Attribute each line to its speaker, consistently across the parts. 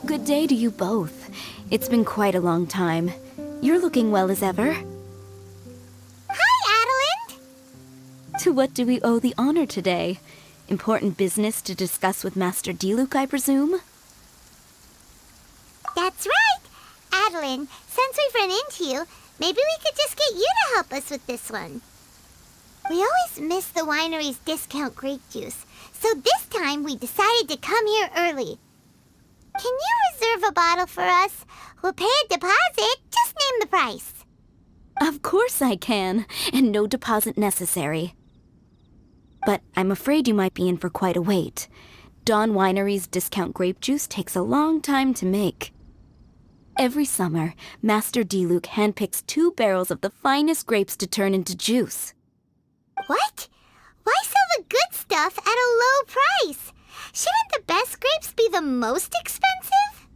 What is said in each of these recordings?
Speaker 1: Good day to you both. It's been quite a long time. You're looking well as ever.
Speaker 2: Hi, Adeline!
Speaker 1: To what do we owe the honor today? Important business to discuss with Master Diluc, I presume?
Speaker 2: That's right! Adeline, since we've run into you, maybe we could just get you to help us with this one. We always miss the winery's discount grape juice, so this time we decided to come here early. Can you reserve a bottle for us? We'll pay a deposit. Just name the price.
Speaker 1: Of course I can, and no deposit necessary. But I'm afraid you might be in for quite a wait. Dawn Winery's discount grape juice takes a long time to make. Every summer, Master Diluc handpicks 2 barrels of the finest grapes to turn into juice.
Speaker 2: What? Why sell the good stuff at a low price? Shouldn't the best grapes be the most expensive?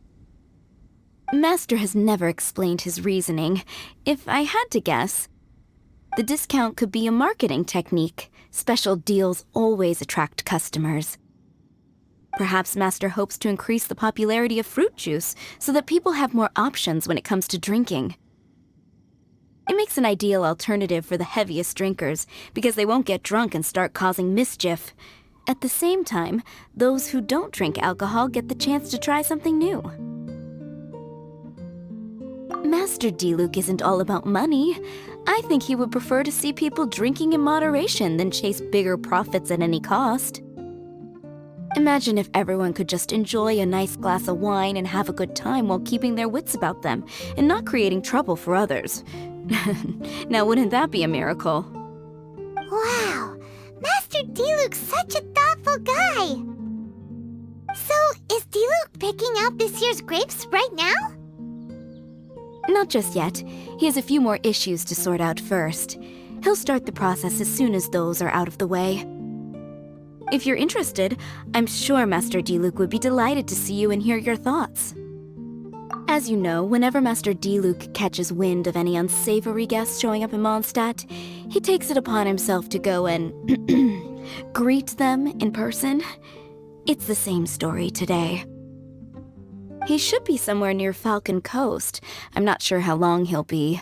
Speaker 1: Master has never explained his reasoning. If I had to guess, the discount could be a marketing technique. Special deals always attract customers. Perhaps Master hopes to increase the popularity of fruit juice so that people have more options when it comes to drinking. It makes an ideal alternative for the heaviest drinkers because they won't get drunk and start causing mischief. At the same time, those who don't drink alcohol get the chance to try something new. Master Diluc isn't all about money. I think he would prefer to see people drinking in moderation than chase bigger profits at any cost. Imagine if everyone could just enjoy a nice glass of wine and have a good time while keeping their wits about them and not creating trouble for others. Now, wouldn't that be a miracle?
Speaker 2: Wow, Master Diluc's such a thoughtful guy. So, is Diluc picking out this year's grapes right now?
Speaker 1: Not just yet. He has a few more issues to sort out first. He'll start the process as soon as those are out of the way. If you're interested, I'm sure Master Diluc would be delighted to see you and hear your thoughts. As you know, whenever Master Diluc catches wind of any unsavory guests showing up in Mondstadt, he takes it upon himself to go and greet them in person. It's the same story today. He should be somewhere near Falcon Coast. I'm not sure how long he'll be.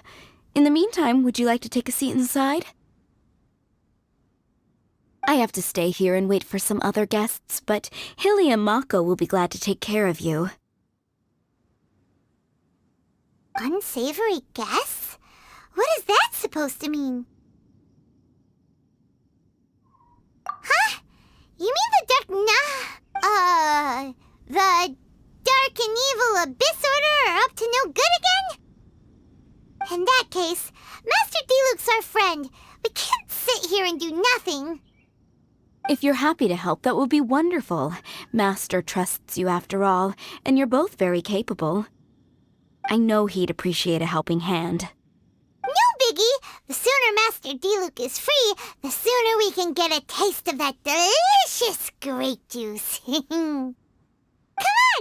Speaker 1: In the meantime, would you like to take a seat inside? I have to stay here and wait for some other guests, but Hilly and Mako will be glad to take care of you.
Speaker 2: Unsavory guests? What is that supposed to mean? Huh? You mean the Dark and Evil Abyss Order are up to no good again? In that case, Master Diluc's our friend. We can't sit here and do nothing.
Speaker 1: If you're happy to help, that would be wonderful. Master trusts you after all, and you're both very capable. I know he'd appreciate a helping hand.
Speaker 2: No biggie! The sooner Master Diluc is free, the sooner we can get a taste of that delicious grape juice. Come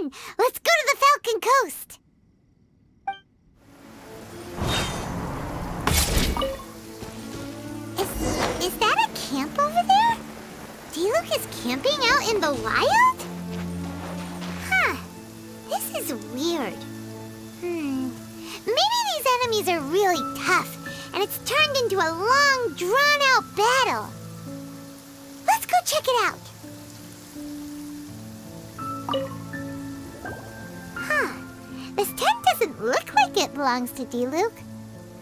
Speaker 2: on! Let's go to the Falcon Coast! Is that a camp over there? Diluc is camping out in the wild? Huh. This is weird. Maybe these enemies are really tough, and it's turned into a long, drawn-out battle. Let's go check it out. Huh. This tent doesn't look like it belongs to Diluc.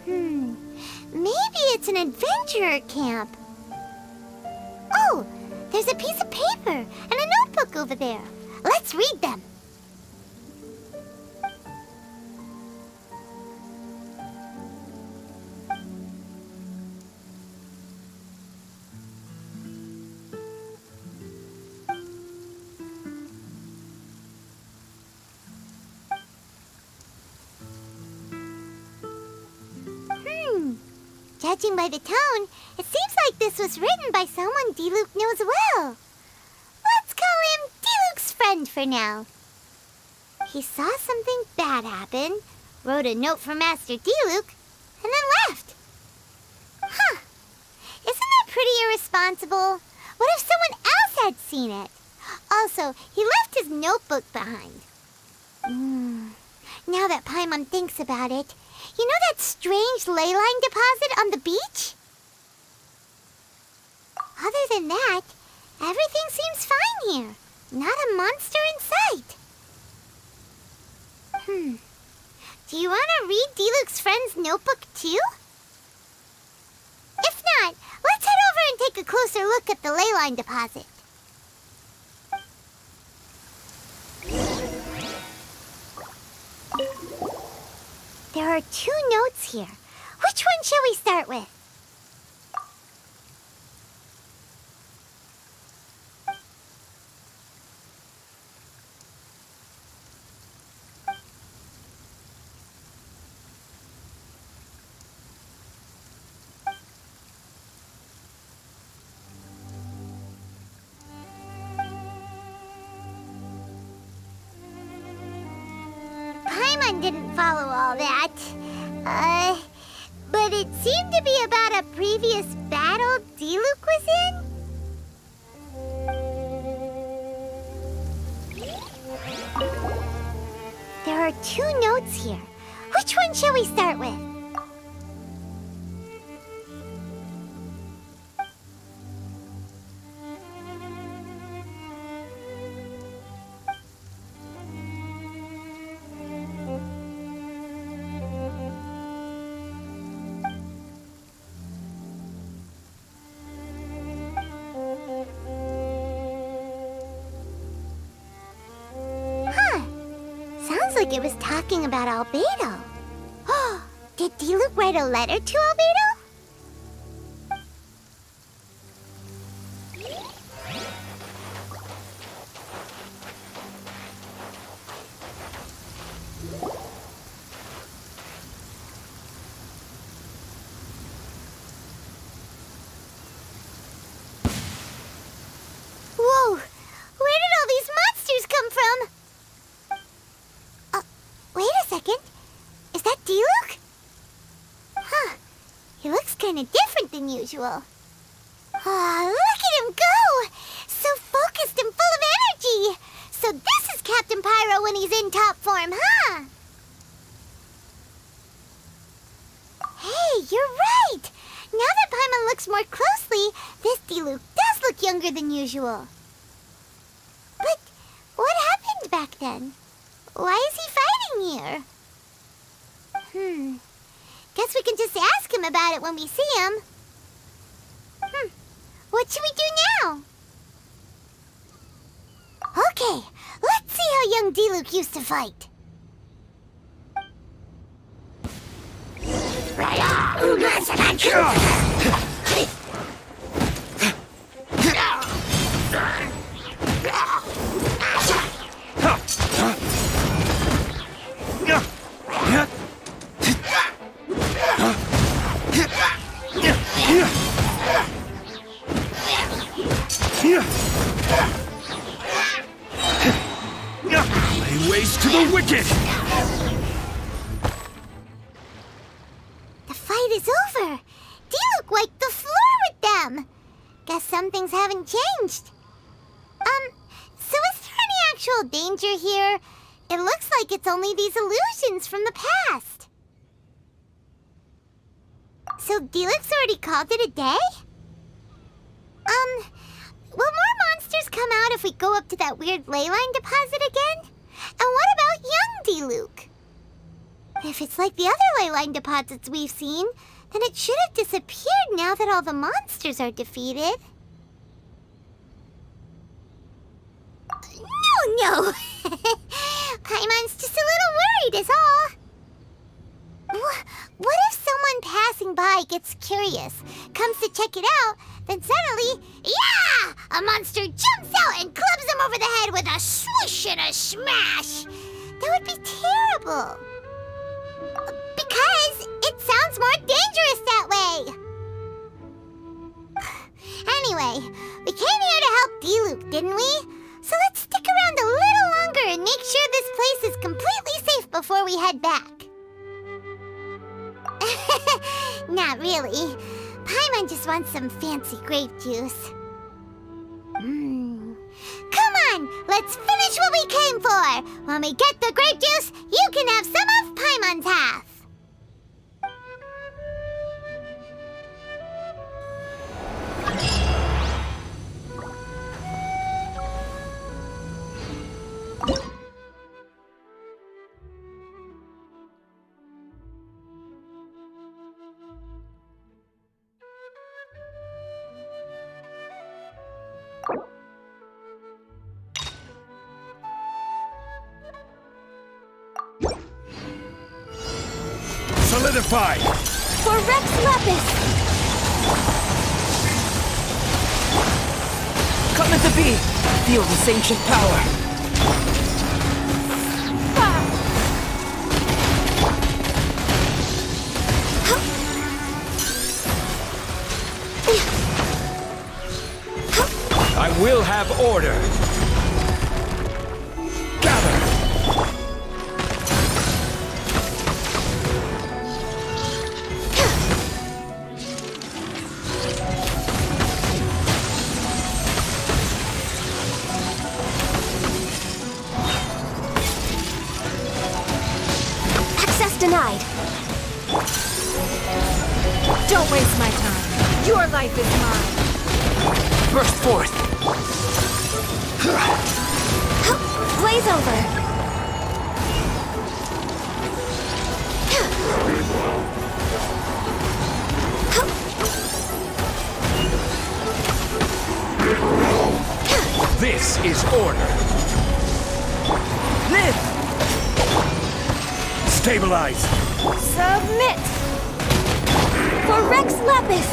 Speaker 2: Maybe it's an adventurer camp. Oh, there's a piece of paper and a notebook over there. Let's read them. Judging by the tone, it seems like this was written by someone Diluc knows well. Let's call him Diluc's friend for now. He saw something bad happen, wrote a note for Master Diluc, and then left. Huh. Isn't that pretty irresponsible? What if someone else had seen it? Also, he left his notebook behind. Now that Paimon thinks about it, you know that strange ley line deposit on the beach? Other than that, everything seems fine here. Not a monster in sight. Do you want to read Diluc's friend's notebook too? If not, let's head over and take a closer look at the ley line deposit. There are 2 notes here. Which one shall we start with? Paimon didn't follow all that. But it seemed to be about a previous battle Diluc was in? There are 2 notes here. Which one shall we start with? Sounds like it was talking about Albedo. Oh, did Diluc write a letter to Albedo? Whoa! Where did all these monsters come from? Wait a second. Is that Diluc? Huh. He looks kind of different than usual. Ah, look at him go! So focused and full of energy! So this is Captain Pyro when he's in top form, huh? Hey, you're right! Now that Paimon looks more closely, this Diluc does look younger than usual. But what happened back then? Why is he fighting here? Guess we can just ask him about it when we see him. What should we do now? Okay, let's see how young Diluc used to fight.
Speaker 3: Lay waste to the wicked!
Speaker 2: The fight is over. Diluc wiped the floor with them. Guess some things haven't changed. So is there any actual danger here? It looks like it's only these illusions from the past. So Diluc's already called it a day? Will more monsters come out if we go up to that weird ley line deposit again? And what about young Diluc? If it's like the other ley line deposits we've seen, then it should have disappeared now that all the monsters are defeated. No! Paimon's just a little worried is all. What if someone passing by gets curious, comes to check it out, then suddenly, yeah! A monster jumps out and clubs him over the head with a swoosh and a smash! That would be terrible. Because it sounds more dangerous that way. Anyway, we came here to help Diluc, didn't we? So let's stick around a little longer and make sure this place is completely safe before we head back. Not really. Paimon just wants some fancy grape juice. Come on! Let's finish what we came for! When we get the grape juice, you can have some of Paimon's half!
Speaker 3: Solidify!
Speaker 2: For Rex Lapis!
Speaker 4: Come into be! Feel this ancient power!
Speaker 3: I will have order! Gather!
Speaker 1: Access denied.
Speaker 5: Don't waste my time. Your life is mine.
Speaker 4: Burst forth!
Speaker 1: Blaze over.
Speaker 3: This is order!
Speaker 4: Live!
Speaker 3: Stabilize!
Speaker 1: Submit! For Rex Lapis!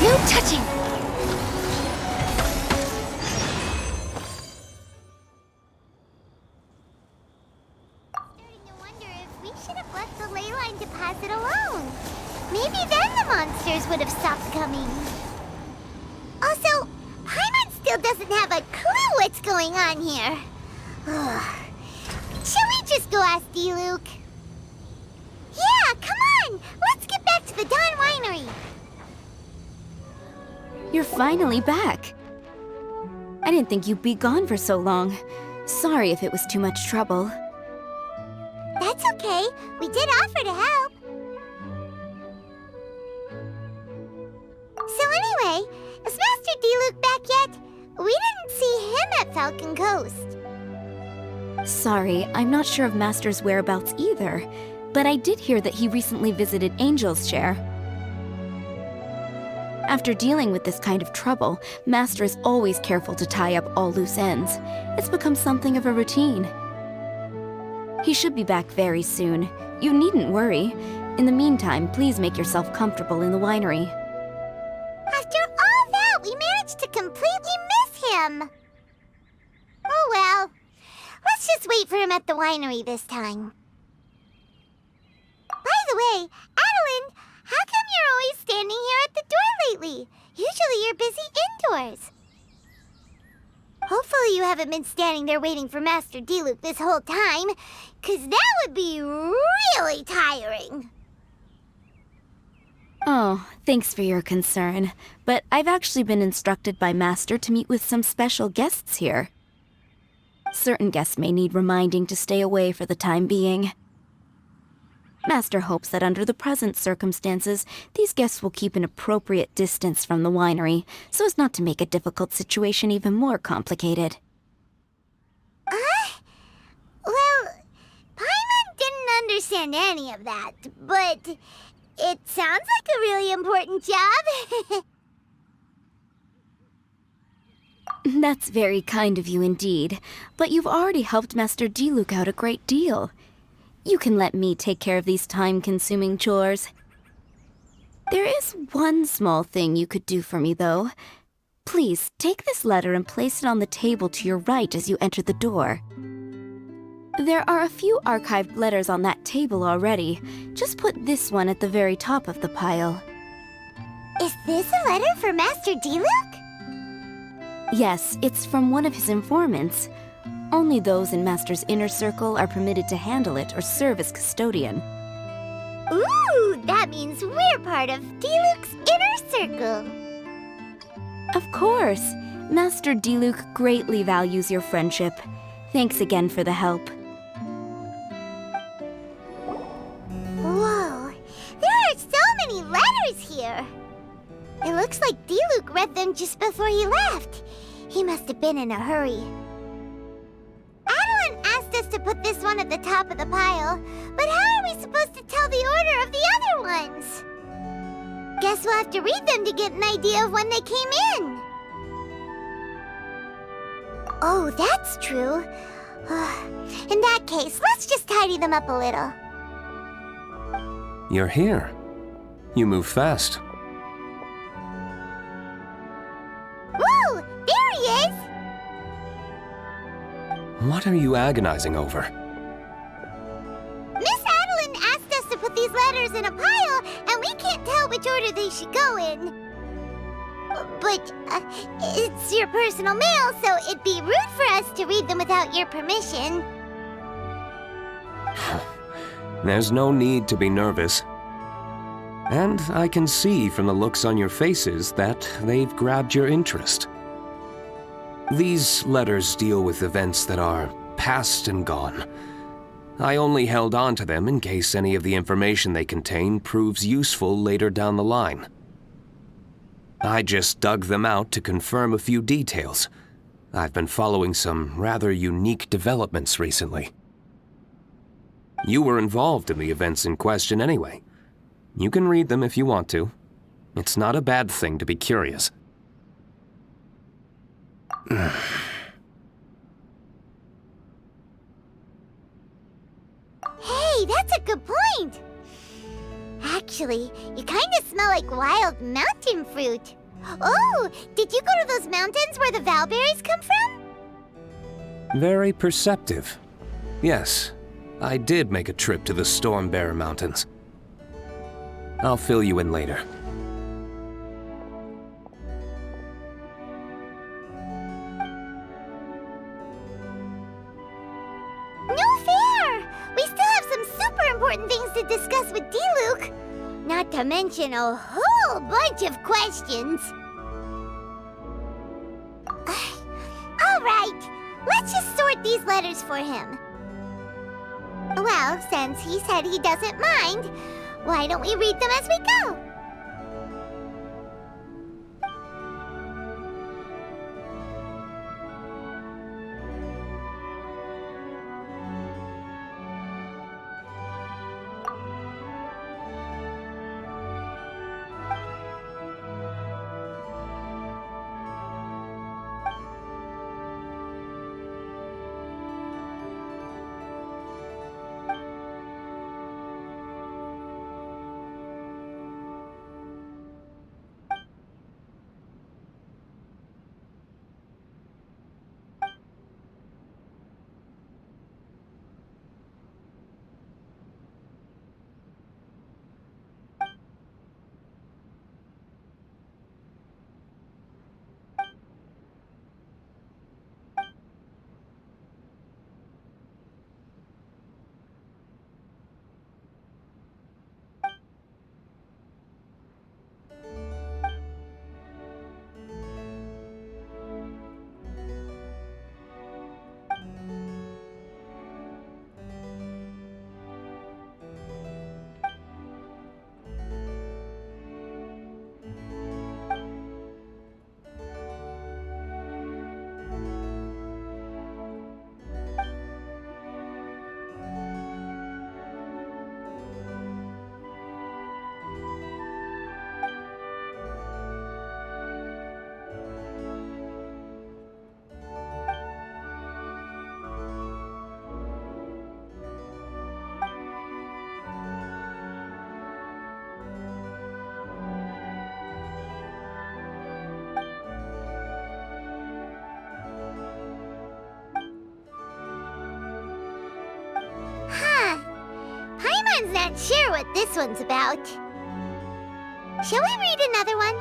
Speaker 1: No touching!
Speaker 2: Starting to wonder if we should have left the Ley Line deposit alone. Maybe then the monsters would have stopped coming. Also, Paimon still doesn't have a clue what's going on here. Shall we just go ask D-Luke? Yeah, come on! Let's get back to the Dawn Winery!
Speaker 1: You're finally back. I didn't think you'd be gone for so long. Sorry if it was too much trouble.
Speaker 2: That's okay. We did offer to help. So anyway, is Master D-Luke back yet? We didn't see him at Falcon Coast.
Speaker 1: Sorry, I'm not sure of Master's whereabouts either, but I did hear that he recently visited Angel's Share. After dealing with this kind of trouble, Master is always careful to tie up all loose ends. It's become something of a routine. He should be back very soon. You needn't worry. In the meantime, please make yourself comfortable in the winery.
Speaker 2: After all that, we managed to completely miss him. Oh well. Let's just wait for him at the winery this time. By the way, Adeline, how come you're always standing here at the door lately? Usually you're busy indoors. Hopefully you haven't been standing there waiting for Master D-Luke this whole time, 'cause that would be really tiring.
Speaker 1: Oh, thanks for your concern. But I've actually been instructed by Master to meet with some special guests here. Certain guests may need reminding to stay away for the time being. Master hopes that under the present circumstances, these guests will keep an appropriate distance from the winery, so as not to make a difficult situation even more complicated.
Speaker 2: Well, Paimon didn't understand any of that, but it sounds like a really important job.
Speaker 1: That's very kind of you indeed, but you've already helped Master D-Luke out a great deal. You can let me take care of these time-consuming chores. There is one small thing you could do for me, though. Please, take this letter and place it on the table to your right as you enter the door. There are a few archived letters on that table already. Just put this one at the very top of the pile.
Speaker 2: Is this a letter for Master D-Luke?
Speaker 1: Yes, it's from one of his informants. Only those in Master's inner circle are permitted to handle it or serve as custodian.
Speaker 2: Ooh, that means we're part of D-Luke's inner circle.
Speaker 1: Of course. Master Diluc greatly values your friendship. Thanks again for the help.
Speaker 2: Whoa, there are so many letters here. It looks like Diluc read them just before he left. He must have been in a hurry. Adeline asked us to put this one at the top of the pile, but how are we supposed to tell the order of the other ones? Guess we'll have to read them to get an idea of when they came in. Oh, that's true. In that case, let's just tidy them up a little.
Speaker 6: You're here. You move fast.
Speaker 2: Woo! There he is!
Speaker 6: What are you agonizing over?
Speaker 2: Miss Adeline asked us to put these letters in a pile, and we can't tell which order they should go in. But it's your personal mail, so it'd be rude for us to read them without your permission.
Speaker 6: There's no need to be nervous. And I can see from the looks on your faces that they've grabbed your interest. These letters deal with events that are past and gone. I only held on to them in case any of the information they contain proves useful later down the line. I just dug them out to confirm a few details. I've been following some rather unique developments recently. You were involved in the events in question anyway. You can read them if you want to. It's not a bad thing to be curious.
Speaker 2: Hey, that's a good point. Actually, you kind of smell like wild mountain fruit. Oh, did you go to those mountains where the valberries come from?
Speaker 6: Very perceptive. Yes, I did make a trip to the Stormbearer Mountains. I'll fill you in later.
Speaker 2: No fair! We still have some super important things to discuss with Diluc. Not to mention a whole bunch of questions. All right, let's just sort these letters for him. Well, since he said he doesn't mind, why don't we read them as we go? Paimon's not sure what this one's about. Shall we read another one?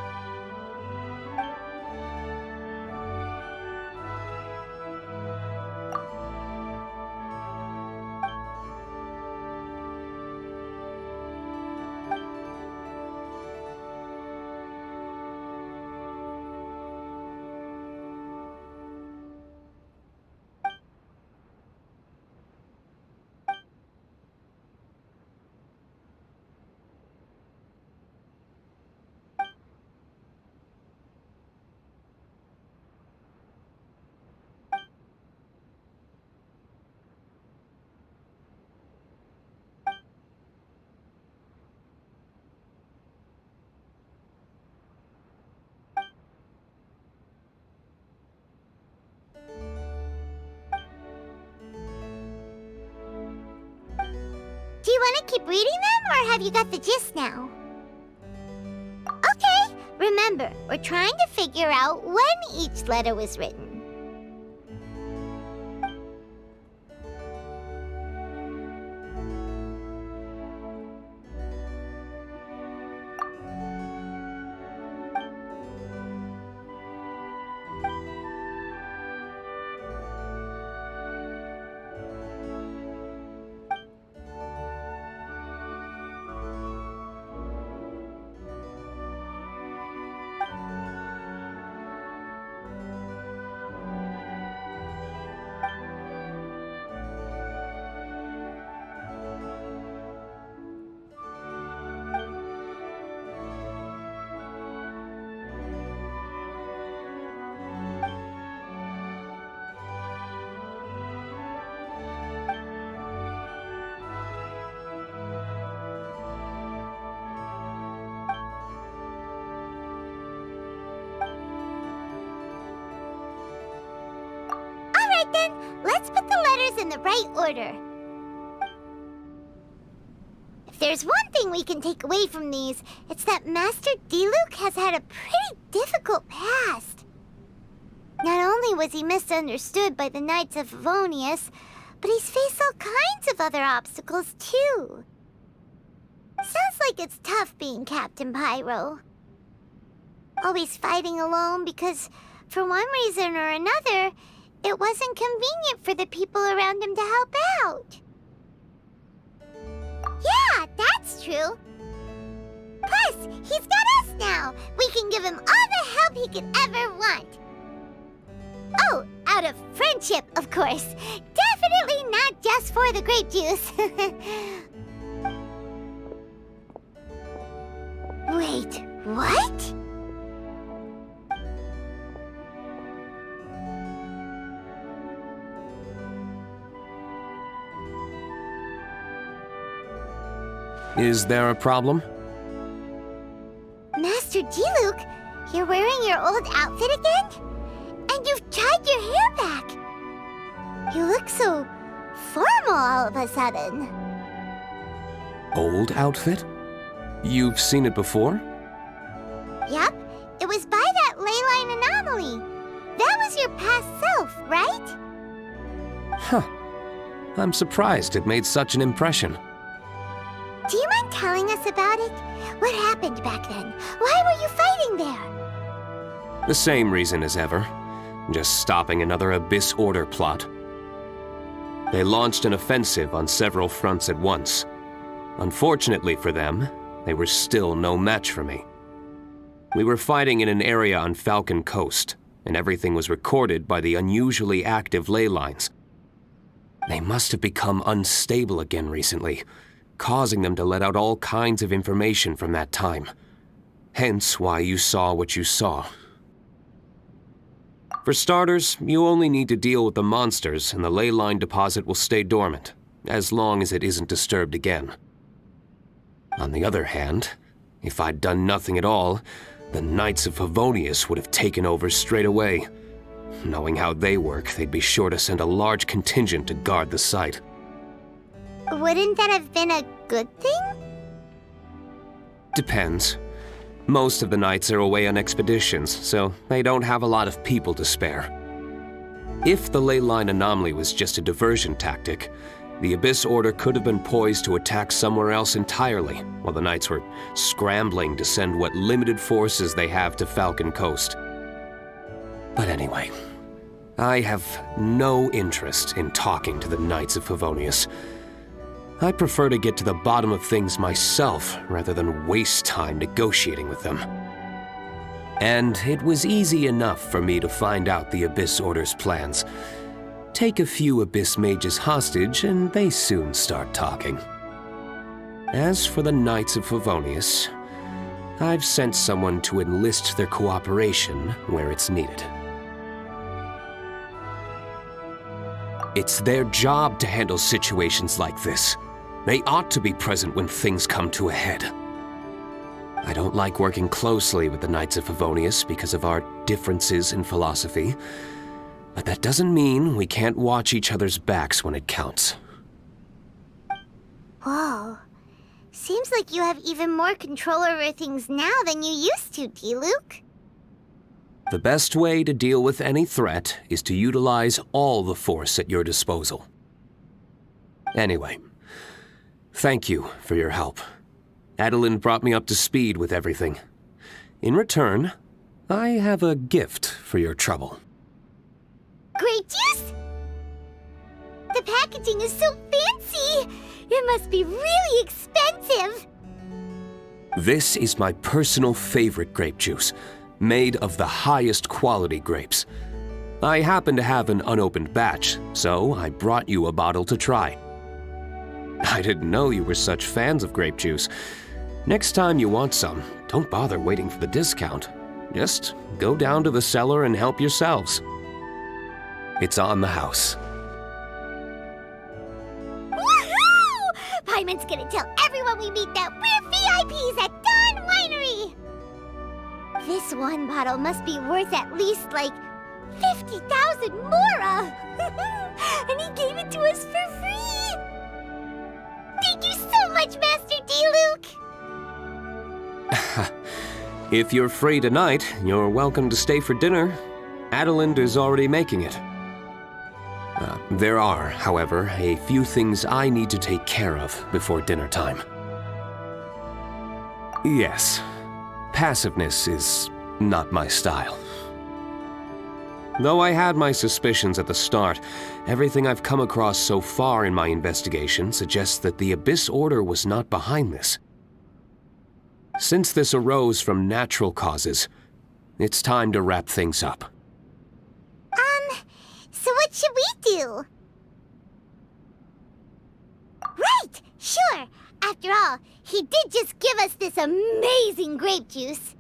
Speaker 2: you want to keep reading them, or have you got the gist now? Okay, remember, we're trying to figure out when each letter was written. Alright then, let's put the letters in the right order. If there's one thing we can take away from these, it's that Master Diluc has had a pretty difficult past. Not only was he misunderstood by the Knights of Favonius, but he's faced all kinds of other obstacles too. Sounds like it's tough being Captain Pyro. Always fighting alone because, for one reason or another, it wasn't convenient for the people around him to help out. Yeah, that's true. Plus, he's got us now. We can give him all the help he could ever want. Oh, out of friendship, of course. Definitely not just for the grape juice. Wait, what?
Speaker 6: Is there a problem?
Speaker 2: Master Diluc, you're wearing your old outfit again? And you've tied your hair back. You look so formal all of a sudden.
Speaker 6: Old outfit? You've seen it before?
Speaker 2: Yep, it was by that Ley Line anomaly. That was your past self, right?
Speaker 6: Huh. I'm surprised it made such an impression.
Speaker 2: Do you mind telling us about it? What happened back then? Why were you fighting there?
Speaker 6: The same reason as ever. Just stopping another Abyss Order plot. They launched an offensive on several fronts at once. Unfortunately for them, they were still no match for me. We were fighting in an area on Falcon Coast, and everything was recorded by the unusually active ley lines. They must have become unstable again recently, causing them to let out all kinds of information from that time. Hence why you saw what you saw. For starters, you only need to deal with the monsters and the ley line deposit will stay dormant, as long as it isn't disturbed again. On the other hand, if I'd done nothing at all, the Knights of Favonius would have taken over straight away. Knowing how they work, they'd be sure to send a large contingent to guard the site.
Speaker 2: Wouldn't that have been a good thing?
Speaker 6: Depends. Most of the knights are away on expeditions, so they don't have a lot of people to spare. If the ley line anomaly was just a diversion tactic, the Abyss Order could have been poised to attack somewhere else entirely, while the knights were scrambling to send what limited forces they have to Falcon Coast. But anyway, I have no interest in talking to the Knights of Favonius. I prefer to get to the bottom of things myself rather than waste time negotiating with them. And it was easy enough for me to find out the Abyss Order's plans. Take a few Abyss mages hostage and they soon start talking. As for the Knights of Favonius, I've sent someone to enlist their cooperation where it's needed. It's their job to handle situations like this. They ought to be present when things come to a head. I don't like working closely with the Knights of Favonius because of our differences in philosophy, but that doesn't mean we can't watch each other's backs when it counts.
Speaker 2: Whoa. Seems like you have even more control over things now than you used to, Diluc.
Speaker 6: The best way to deal with any threat is to utilize all the force at your disposal. Anyway, thank you for your help. Adeline brought me up to speed with everything. In return, I have a gift for your trouble.
Speaker 2: Grape juice? The packaging is so fancy! It must be really expensive!
Speaker 6: This is my personal favorite grape juice, made of the highest quality grapes. I happen to have an unopened batch, so I brought you a bottle to try. I didn't know you were such fans of grape juice. Next time you want some, don't bother waiting for the discount. Just go down to the cellar and help yourselves. It's on the house.
Speaker 2: Woohoo! Paimon's gonna tell everyone we meet that we're VIPs at Dawn Winery! This one bottle must be worth at least, like, 50,000 mora! And he gave it to us for free! Thank you so much, Master Diluc!
Speaker 6: If you're free tonight, you're welcome to stay for dinner. Adeline is already making it. There are, however, a few things I need to take care of before dinner time. Yes, passiveness is not my style. Though I had my suspicions at the start, everything I've come across so far in my investigation suggests that the Abyss Order was not behind this. Since this arose from natural causes, it's time to wrap things up.
Speaker 2: So what should we do? Right! Sure! After all, he did just give us this amazing grape juice.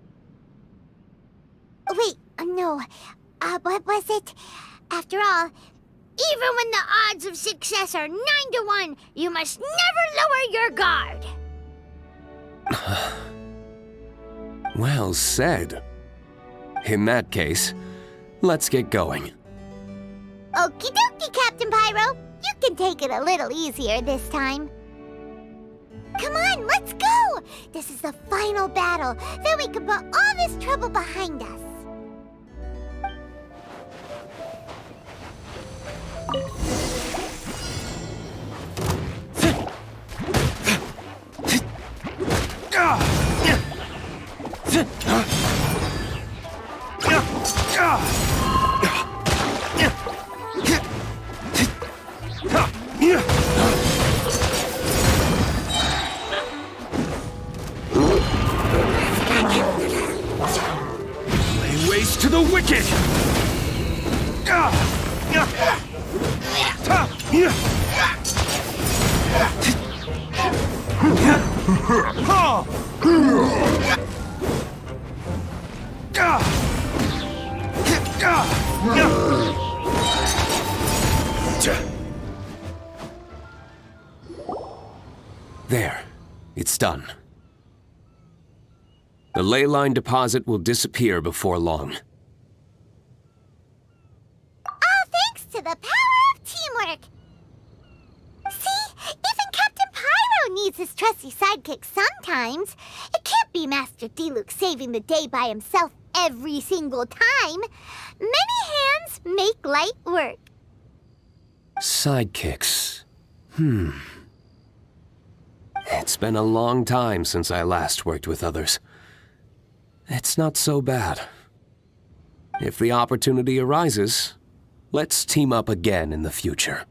Speaker 2: Wait, no. What was it? After all, even when the odds of success are 9 to 1, you must never lower your guard.
Speaker 6: Well said. In that case, let's get going.
Speaker 2: Okie dokie, Captain Pyro. You can take it a little easier this time. Come on, let's go! This is the final battle. Then we can put all this trouble behind us.
Speaker 3: Lay waste to the wicked!
Speaker 6: There, it's done. The Ley Line deposit will disappear before long.
Speaker 2: All thanks to the power of teamwork. See, even Captain Pyro needs his trusty sidekick sometimes. It can't be Master Diluc saving the day by himself every single time. Many hands make light work.
Speaker 6: Sidekicks. It's been a long time since I last worked with others. It's not so bad. If the opportunity arises, let's team up again in the future.